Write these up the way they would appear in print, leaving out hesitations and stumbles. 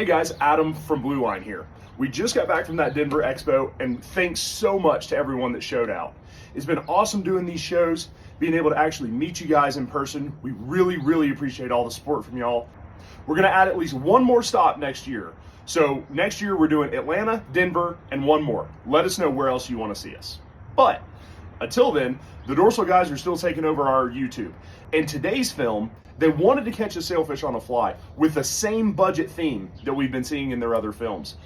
Hey guys, Adam from Blue Line here. We just got back from that Denver Expo, and thanks so much to everyone that showed out. It's been awesome doing these shows, being able to actually meet you guys in person. We really appreciate all the support from y'all. We're gonna add at least one more stop next year. So next year we're doing Atlanta, Denver, and one more. Let us know where else you wanna see us. But until then, the Dorsal guys are still taking over our YouTube. In today's film, they wanted to catch a sailfish on the fly with the same budget theme that we've been seeing in their other films.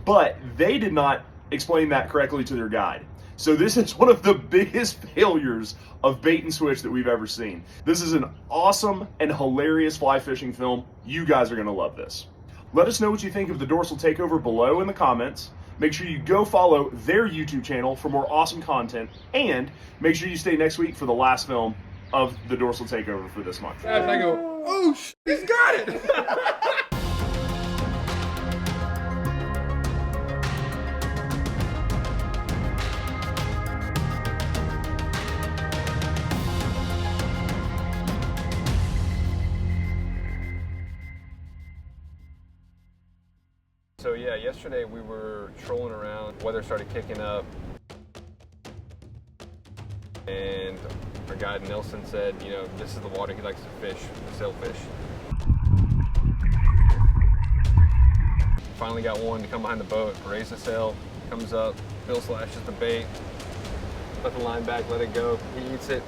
But they did not explain that correctly to their guide. So this is one of the biggest failures of bait and switch that we've ever seen. This is an awesome and hilarious fly fishing film. You guys are gonna love this. Let us know what you think of the Dorsal takeover below in the comments. Make sure you go follow their YouTube channel for more awesome content, and make sure you stay next week for the last film of the Dorsal takeover for this month. And I go, oh, he's got it! So yeah, yesterday we were trolling around, weather started kicking up, and our guide Nelson said, you know, this is the water he likes to fish, the sailfish. Finally got one to come behind the boat, raise the sail, comes up, Bill slashes the bait, let the line back, let it go, he eats it,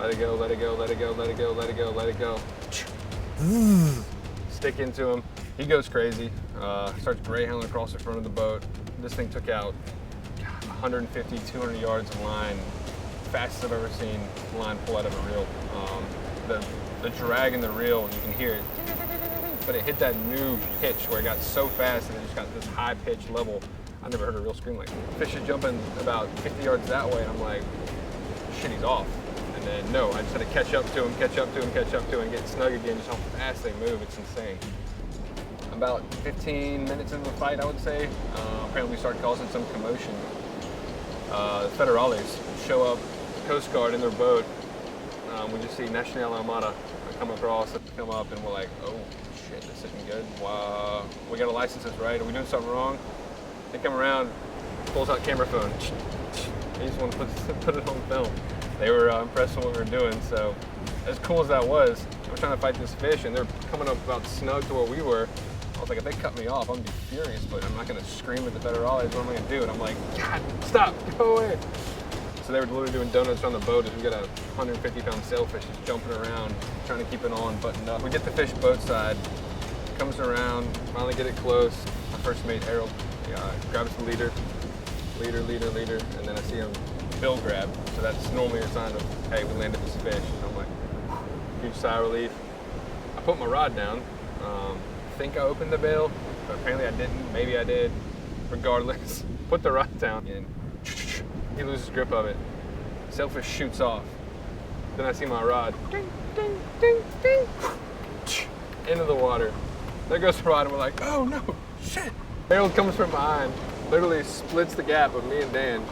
let it go, let it go, let it go, let it go, let it go, let it go. Stick into him, he goes crazy, starts greyhounding across the front of the boat. This thing took out 150, 200 yards of line, fastest I've ever seen line pull out of a reel. The drag in the reel, you can hear it, but it hit that new pitch where it got so fast and it just got this high pitch level. I never heard a reel scream like that. Fish is jumping about 50 yards that way, and I'm like, shit, he's off. And then no, I just had to catch up to him, and get snug again, just how fast they move, it's insane. About 15 minutes into the fight, I would say, apparently we started causing some commotion. The federales show up, Coast Guard in their boat. We just see National Armada come across, come up, and we're like, oh shit, this isn't good. Wow. We got to license this, right? Are we doing something wrong? They come around, pulls out camera phone. He just wanted to put it on film. They were impressed with what we were doing, so as cool as that was, I was trying to fight this fish, and they're coming up about snug to where we were. I was like, if they cut me off, I'm gonna be furious, but I'm not gonna scream at the federales. What am I gonna do? And I'm like, God, stop, go away. So they were literally doing donuts on the boat as we got a 150-pound sailfish just jumping around, trying to keep it on, buttoned up. We get the fish boat side, comes around, finally get it close. My first mate, Harold, grabs the leader, and then I see him bill grab. So that's normally a sign of, hey, we landed this fish. And I'm like, huge sigh of relief. I put my rod down. I think I opened the bail, but apparently I didn't. Maybe I did. Regardless, put the rod down and he loses grip of it. Sailfish shoots off. Then I see my rod. Ding, ding, ding, ding. Into the water. There goes the rod, and we're like, oh no, shit. Harold comes from behind, literally splits the gap of me and Dan.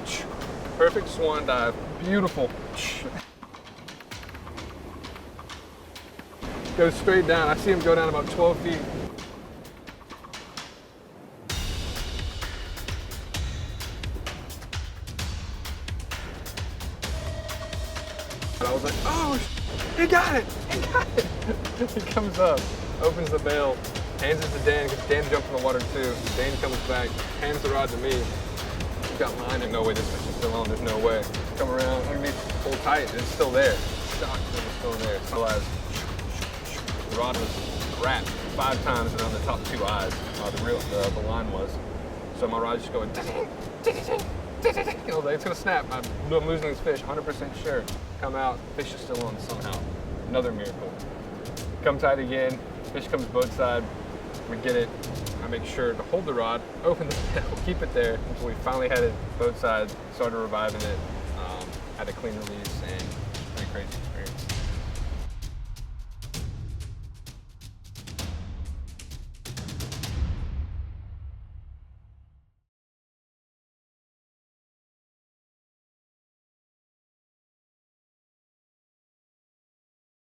Perfect swan dive, beautiful. Goes straight down. I see him go down about 12 feet. I was like, oh, he got it, He comes up, opens the bail, hands it to Dan, because Dan jumped in the water too. Dan comes back, hands the rod to me. He's got mine, and no way, this fish is still on, there's no way. Come around, underneath, pull tight, and it's still there. Shocked that it's still there. So I realized the rod was wrapped 5 times around the top 2 eyes, the line was. So my rod's just going, it's gonna snap. I'm losing this fish, 100% sure. Come out, fish is still on somehow. Another miracle. Come tight again, fish comes boat side, we get it. I make sure to hold the rod, open the tail, keep it there until we finally had it boat side, started reviving it, had a clean release, and